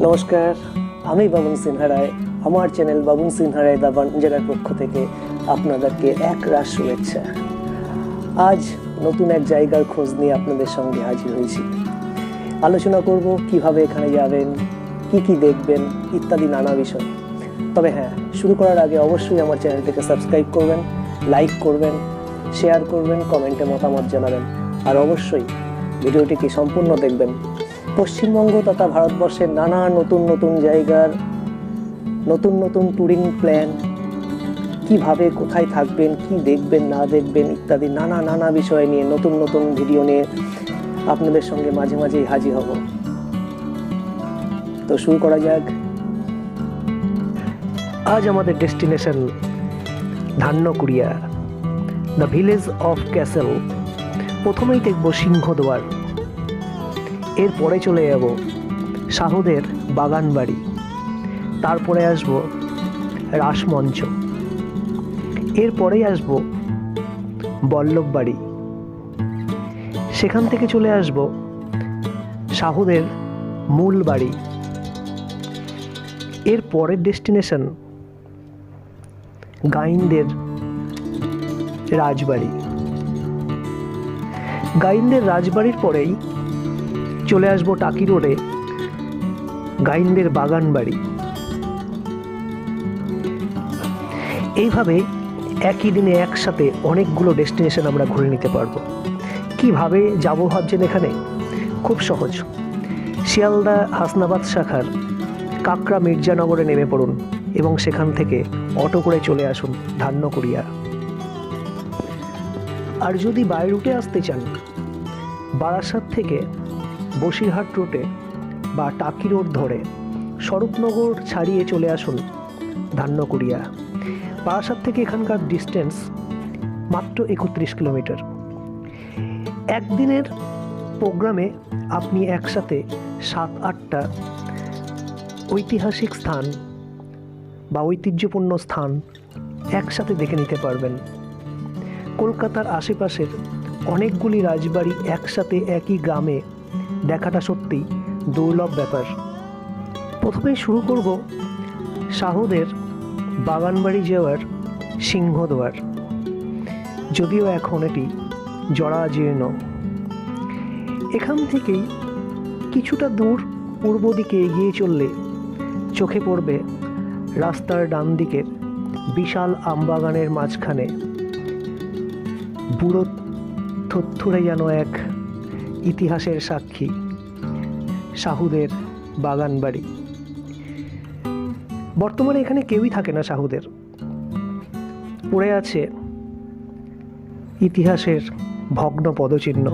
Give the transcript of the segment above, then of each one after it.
নমস্কার, আমি বাবুন সিনহারায়। আমার চ্যানেল বাবুন সিনহারায় দাবানজারার পক্ষ থেকে আপনাদেরকে এক রাশ শুভেচ্ছা। আজ নতুন এক জায়গার খোঁজ নিয়ে আপনাদের সঙ্গে হাজির হয়েছি। আলোচনা করব কিভাবে এখানে যাবেন, কি দেখবেন ইত্যাদি নানা বিষয়। তবে হ্যাঁ, শুরু করার আগে অবশ্যই আমার চ্যানেলটিকে সাবস্ক্রাইব করবেন, লাইক করবেন, শেয়ার করবেন, কমেন্টে মতামত জানাবেন, আর অবশ্যই ভিডিওটিকে সম্পূর্ণ দেখবেন। পশ্চিমবঙ্গ তথা ভারতবর্ষের নানা নতুন জায়গার নতুন ট্যুরিং প্ল্যান, কিভাবে কোথায় থাকবেন, কি দেখবেন না দেখবেন ইত্যাদি নানা বিষয় নিয়ে নতুন ভিডিও নিয়ে আপনাদের সঙ্গে মাঝে মাঝেই হাজির হব। তো শুরু করা যাক। আজ আমাদের destination Dhanyakuria, the village of castle. প্রথমেই দেখব সিংহদুয়ার, এরপরে চলে যাব শাহুদের বাগান বাড়ি, তারপরে আসব রাসমঞ্চ, এরপরেই আসব বল্লভ বাড়ি, সেখান থেকে চলে আসব শাহুদের মূল বাড়ি। এর পরের ডেস্টিনেশন গাইনদের রাজবাড়ি। গাইনদের রাজবাড়ির পরেই চলে আসবো টাকি রোডে গাইনদের বাগান বাড়ি। এইভাবে একই দিনে একসাথে অনেকগুলো ডেস্টিনেশন আমরা ঘুরে নিতে পারবো। কিভাবে যাব ভাবছেন? এখানে খুব সহজ। শিয়ালদা হাসনাবাদ শাখার কাকড়া মির্জানগরে নেমে পড়ুন এবং সেখান থেকে অটো করে চলে আসুন ধান্যকুরিয়া। আর যদি বাই রুটে আসতে চান, বারাসাত থেকে বসিরহাট রুটে বা টাকি রোড ধরে স্বরূপনগর ছাড়িয়ে চলে আসুন ধান্যকুরিয়া। বারাসাত থেকে এখানকার ডিস্টেন্স মাত্র 31 কিলোমিটার। একদিনের প্রোগ্রামে আপনি একসাথে 7-8টা ঐতিহাসিক স্থান বা ঐতিহ্যপূর্ণ স্থান একসাথে দেখে নিতে পারবেন। কলকাতার আশেপাশের অনেকগুলি রাজবাড়ি একসাথে একই গ্রামে দেখাটা সত্যি দুর্লভ ব্যাপার। প্রথমেই শুরু করব শাহুদের বাগানবাড়ি যাওয়ার সিংহদুয়ার। যদিও এখন এটি জরাজীর্ণ। এখান থেকেই কিছুটা দূর পূর্ব দিকে এগিয়ে চললে চোখে পড়বে রাস্তার ডান দিকে বিশাল আমবাগানের মাঝখানে বুড়ো থুরথুরে যেন এক ইতিহাসের সাক্ষী শাহুদের বাগান বাড়ি। বর্তমানে এখানে কেউই থাকে না শাহুদের, পড়ে আছে ইতিহাসের ভগ্ন পদচিহ্ন।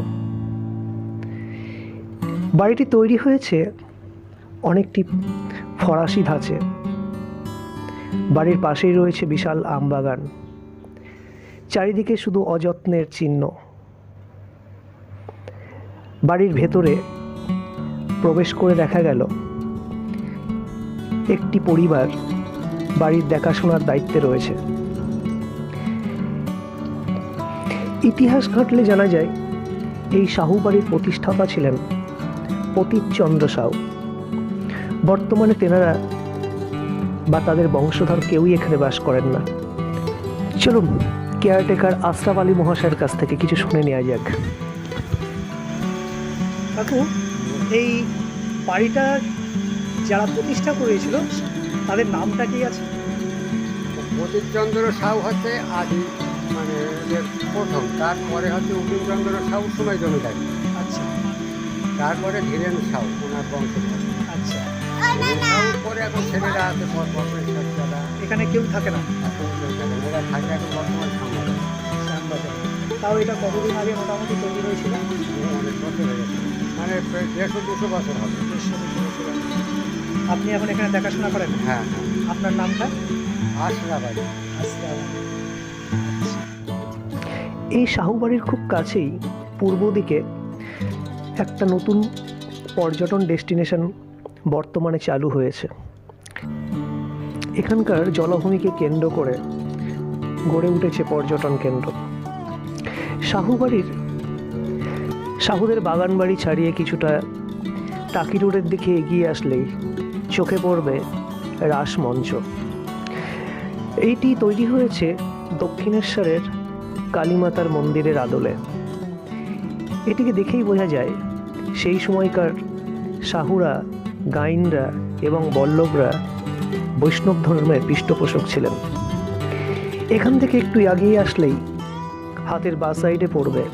বাড়িটি তৈরি হয়েছে অনেকটি ফরাসি ধাঁচে। বাড়ির পাশেই রয়েছে বিশাল আমবাগান, চারিদিকে শুধু অযত্নের চিহ্ন। বাড়ির ভেতরে প্রবেশ করে দেখা গেল একটি পরিবার বাড়ির দেখাশোনার দায়িত্বে রয়েছে। ইতিহাস ঘাঁটলে জানা যায় এই শাহু বাড়ির প্রতিষ্ঠাতা ছিলেন পতীতচন্দ্র সাউ। বর্তমানে তেনারা বা তাদের বংশধর কেউই এখানে বাস করেন না। চলুন কেয়ারটেকার আশরাফ আলী মহাশয়ের কাছ থেকে কিছু শুনে নেওয়া যাক। কাকু, এই বাড়িটা যারা প্রতিষ্ঠা করেছিল তাদের নামটা কি আছে? পতীতচন্দ্র সাউ হচ্ছে আদি, মানে প্রথম। তারপরে হচ্ছে উকিমচন্দ্র সাউ সময় জমিদার। আচ্ছা। তারপরে ধীরেন সাউ, ওনার বংশধর। আচ্ছা। পরে এখন ছেলেরা আছে, এখানে কেউ থাকে না, ওরা থাকে এখন বর্তমান শ্যামবাজার। তাও এটা কতদিন আগে মোটামুটি তৈরি হয়েছিল? অনেক বছর হয়ে গেছে, মানে 150-200 বছর হবে। আপনি এখন এখানে দেখাশোনা করেন? হ্যাঁ। আপনার নামটা? আশরাফ আলী। এই শাহু বাড়ির খুব কাছেই পূর্ব দিকে একটা নতুন পর্যটন ডেস্টিনেশন বর্তমানে চালু হয়েছে। এখানকার জলাভূমিকে কেন্দ্র করে গড়ে উঠেছে পর্যটন কেন্দ্র। শাহুদের বাগান বাড়ি ছাড়িয়ে কিছুটা টাকি রোডের দিকে এগিয়ে আসলেই চোখে পড়বে রাসমঞ্চ। এইটি তৈরি হয়েছে দক্ষিণেশ্বরের কালীমাতার মন্দিরের আদলে। এটিকে দেখেই বোঝা যায় সেই সময়কার সাহুরা, গাইনরা এবং বল্লভরা বৈষ্ণব ধর্মের পৃষ্ঠপোষক ছিলেন। এখান থেকে একটু এগিয়ে আসলেই হাতের বাঁ সাইডে পড়বে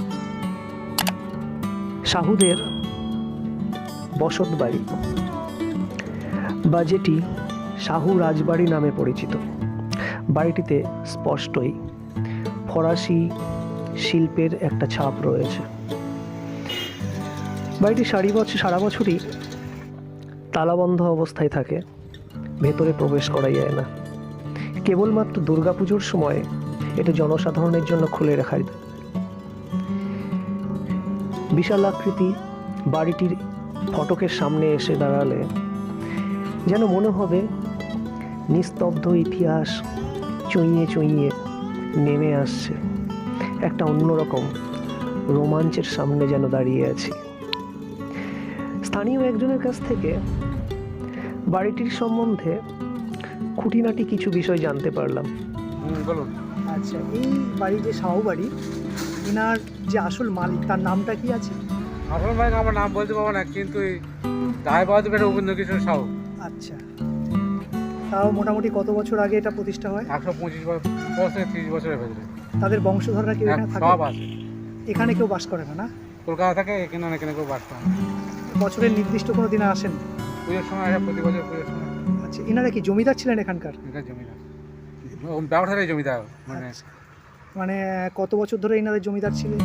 সাহুদের বসত বাড়ি, বা যেটি শাহু রাজবাড়ি নামে পরিচিত। বাড়িটিতে স্পষ্টই ফরাসি শিল্পের একটা ছাপ রয়েছে। বাড়িটি সারা বছরই তালাবন্ধ অবস্থায় থাকে, ভেতরে প্রবেশ করা যায় না। কেবলমাত্র দুর্গাপুজোর সময় এটা জনসাধারণের জন্য খুলে রাখা যায়। বিশাল আকৃতি বাড়িটির ফটকের সামনে এসে দাঁড়ালে যেন মনে হবে নিস্তব্ধ ইতিহাস চুঁইয়ে চুঁইয়ে নেমে আসছে। একটা অন্যরকম রোমাঞ্চের সামনে যেন দাঁড়িয়ে আছি। স্থানীয় একজনের কাছ থেকে বাড়িটির সম্বন্ধে খুঁটিনাটি কিছু বিষয় জানতে পারলাম। বলুন। আচ্ছা, এই বাড়ি যে শাহু বাড়ি, এনার যে আসল মালিক তার নামটা কি আছে? আসল মালিক আমার নাম বলতে পারবো না, কিন্তু দায় বাহাদুর রবীন্দ্র কিশোর সাহু। আচ্ছা, তাও মোটামুটি কত বছর আগে এটা প্রতিষ্ঠা হয়? 125 বছর 30 বছরের ভেতরে। তাদের বংশধররা কেউ এখানে থাকে? সব আছে। এখানে কেউ বাস করে না? না, কলকাতা থেকে এখানে এখানে কেউ বাস করে না। বছরের নির্দিষ্ট কোনো দিনে আসেন? পুজোর সময় আসে, প্রতি বছর পুজোর সময়। আচ্ছা, এনারা কি জমিদার ছিলেন এখানকার? এটা জমিদার, ব্যবসায়ী জমিদার। মানে কত বছর ধরে এনাদের জমিদার ছিলেন?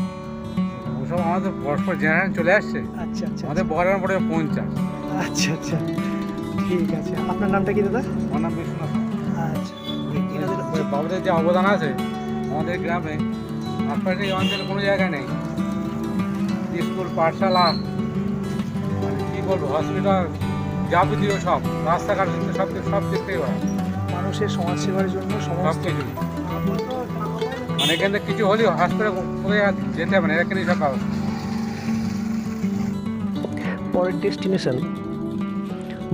ওসব আমাদের পরস্পর জেনারেশন চলে আসছে। আচ্ছা আচ্ছা, আমাদের বড় পড়ে 50। আচ্ছা আচ্ছা, ঠিক আছে। আপনার নামটা কি দাদা? আমার নাম বিশ্বনাথ। আচ্ছা, বাবুদের যে অবদান আছে আমাদের গ্রামে, আশপাশে এই অঞ্চলে কোনো জায়গায় নেই। স্কুল, পাঠশালা, কী বলবো, হসপিটাল, যাবতীয় সব রাস্তাঘাট সব দিক থেকে মানুষের সমাজসেবার জন্য সব সমস্ত কিছু। মানে এখান থেকে কিছু হলেও হসপিটাল কোথায় যেতে হবে না, এখানেই সব ব্যবস্থা। পরের ডেস্টিনেশন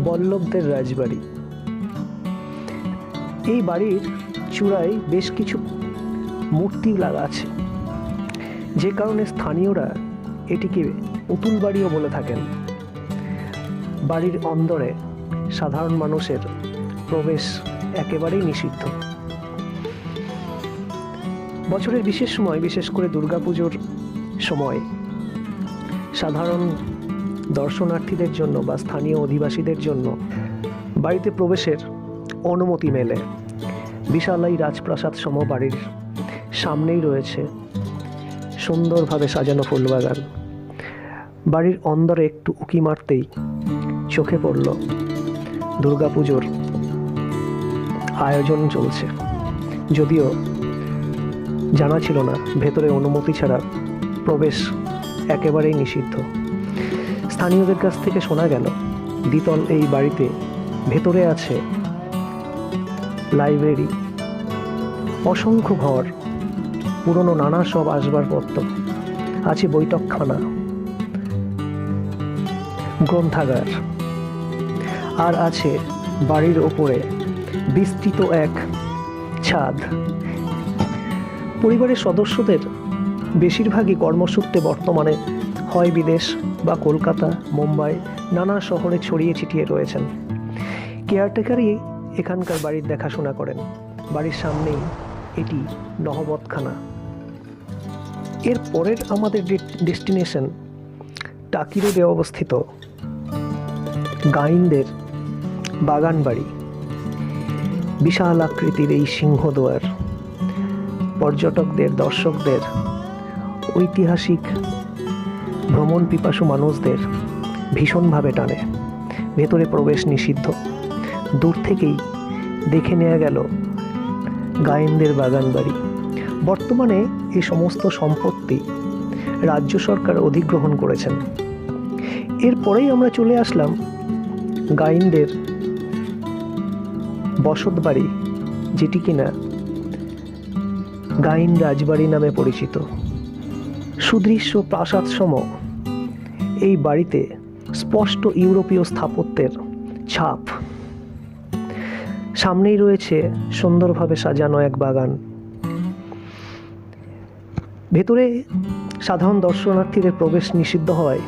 বল্লভদের রাজবাড়ি। এই বাড়ির চূড়ায় বেশ কিছু মূর্তি লাগা আছে, যে কারণে স্থানীয়রা এটিকে পুতুল বাড়িও বলে থাকেন। বাড়ির অন্দরে সাধারণ মানুষের প্রবেশ একেবারেই নিষিদ্ধ। বছরের বিশেষ সময়, বিশেষ করে দুর্গাপুজোর সময়, সাধারণ দর্শনার্থীদের জন্য বা স্থানীয় অধিবাসীদের জন্য বাড়িতে প্রবেশের অনুমতি মেলে। বিশাল এই রাজপ্রাসাদ সম বাড়ির সামনেই রয়েছে সুন্দরভাবে সাজানো ফুলবাগান। বাড়ির অন্দরে একটু উঁকি মারতেই চোখে পড়ল দুর্গাপুজোর আয়োজন চলছে। যদিও জানা ছিল না ভেতরে অনুমতি ছাড়া প্রবেশ একেবারেই নিষিদ্ধ। স্থানীয়দের কাছ থেকে শোনা গেল দ্বিতল এই বাড়িতে ভেতরে আছে লাইব্রেরি, অসংখ্য ঘর, পুরনো নানা সব আসবাবপত্র, আছে বৈঠকখানা, গ্রন্থাগার, আর আছে বাড়ির ওপরে বিস্তৃত এক ছাদ। পরিবারের সদস্যদের বেশিরভাগই কর্মসূত্রে বর্তমানে হয় বিদেশ বা কলকাতা, মুম্বাই, নানা শহরে ছড়িয়ে ছিটিয়ে রয়েছেন। কেয়ারটেকারই এখানকার বাড়ির দেখাশোনা করেন। বাড়ির সামনেই এটি নহবতখানা। এর পরের আমাদের ডেস্টিনেশন টাকি রোডে অবস্থিত গাইনদের বাগান বাড়ি। বিশাল আকৃতির এই সিংহদুয়ার পর্যটকদের, দর্শকদের, ঐতিহাসিক ভ্রমণ পিপাসু মানুষদের ভীষণভাবে টানে। ভেতরে প্রবেশ নিষিদ্ধ। দূর থেকেই দেখে নেওয়া গেল গাইনদের বাগান বাড়ি। বর্তমানে এই সমস্ত সম্পত্তি রাজ্য সরকার অধিগ্রহণ করেছেন। এরপরেই আমরা চলে আসলাম গাইনদের বসত বাড়ি, যেটি কিনা গাইন রাজবাড়ি নামে পরিচিত। সুদৃশ্য প্রাসাদ সম এই বাড়িতে স্পষ্ট ইউরোপীয় স্থাপত্যের ছাপ। সামনেই রয়েছে সুন্দরভাবে সাজানো এক বাগান। ভেতরে সাধারণ দর্শনার্থীদের প্রবেশ নিষিদ্ধ হওয়ায়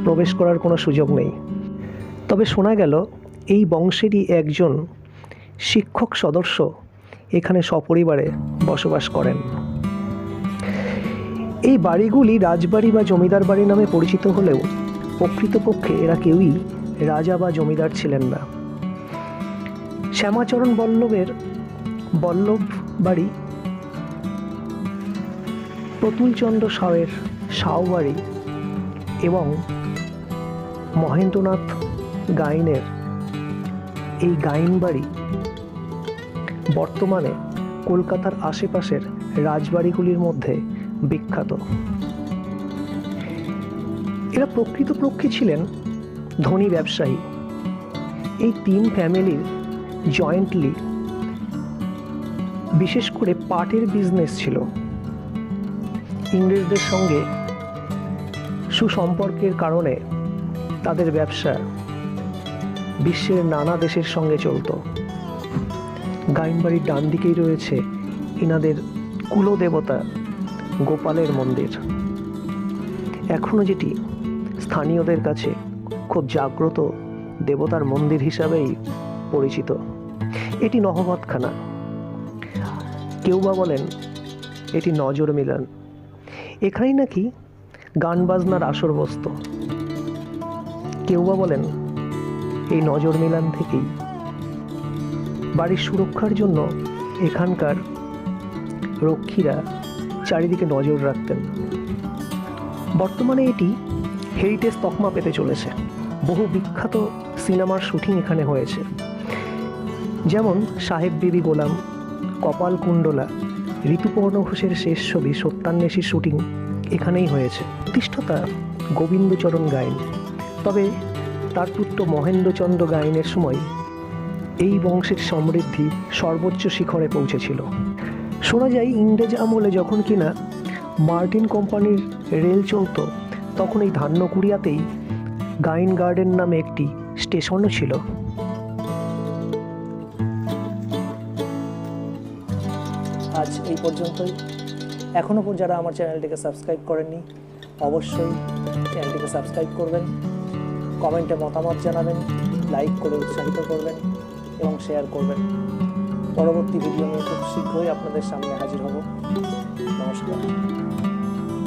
প্রবেশ করার কোনো সুযোগ নেই। তবে শোনা গেল এই বংশেরই একজন শিক্ষক সদস্য এখানে সপরিবারে বসবাস করেন। এই বাড়িগুলি রাজবাড়ি বা জমিদার বাড়ি নামে পরিচিত হলেও প্রকৃতপক্ষে এরা কেউই রাজা বা জমিদার ছিলেন না। শ্যামাচরণ বল্লভের বল্লভ বাড়ি, প্রতুলচন্দ্র সাউয়ের সাউ বাড়ি এবং মহেন্দ্রনাথ গাইনের এই গাইন বাড়ি বর্তমানে কলকাতার আশেপাশের রাজবাড়িগুলির মধ্যে বিখ্যাত। এরা প্রকৃতপক্ষে ছিলেন ধনী ব্যবসায়ী। এই তিন ফ্যামিলির জয়েন্টলি বিশেষ করে পাটের বিজনেস ছিল। ইংরেজদের সঙ্গে সুসম্পর্কের কারণে তাদের ব্যবসা বিশ্বের নানা দেশের সঙ্গে চলত। গাইন বাড়ির ডান দিকেই রয়েছে ইনাদের কুলদেবতা গোপালের মন্দির, এখনো যেটি স্থানীয়দের কাছে খুব জাগ্রত দেবতার মন্দির হিসাবেই পরিচিত। এটি নহবতখানা, কেউ বা বলেন এটি নজর মিলন। এখানেই নাকি গান বাজনার আসর বসত। কেউ বা বলেন এই নজর মিলন থেকেই বাড়ির সুরক্ষার জন্য এখানকার রক্ষীরা চারিদিকে নজর রাখতেন। বর্তমানে এটি হেরিটেজ তকমা পেতে চলেছে। বহু বিখ্যাত সিনেমার শুটিং এখানে হয়েছে, যেমন সাহেব বিবি গোলাম, কপাল কুণ্ডলা, ঋতুপর্ণ ঘোষের শেষ ছবি সত্যান্বেষীর শুটিং এখানেই হয়েছে। প্রতিষ্ঠাতা গোবিন্দচরণ গাইন, তবে তার পুত্র মহেন্দ্রচন্দ্র গাইনের সময় এই বংশের সমৃদ্ধি সর্বোচ্চ শিখরে পৌঁছেছিল। শোনা যায় ইংরেজ আমলে যখন কিনা মার্টিন কোম্পানির রেল চলত, তখন এই ধান্যকুড়িয়াতেই গাইন গার্ডেন নামে একটি স্টেশনও ছিল। আজ এই পর্যন্তই। এখনও যারা আমার চ্যানেলটিকে সাবস্ক্রাইব করেননি, অবশ্যই চ্যানেলটিকে সাবস্ক্রাইব করবেন, কমেন্টে মতামত জানাবেন, লাইক করে উৎসাহিত করবেন এবং শেয়ার করবেন। পরবর্তী ভিডিও নিয়ে খুব শীঘ্রই আপনাদের সামনে হাজির হব। নমস্কার।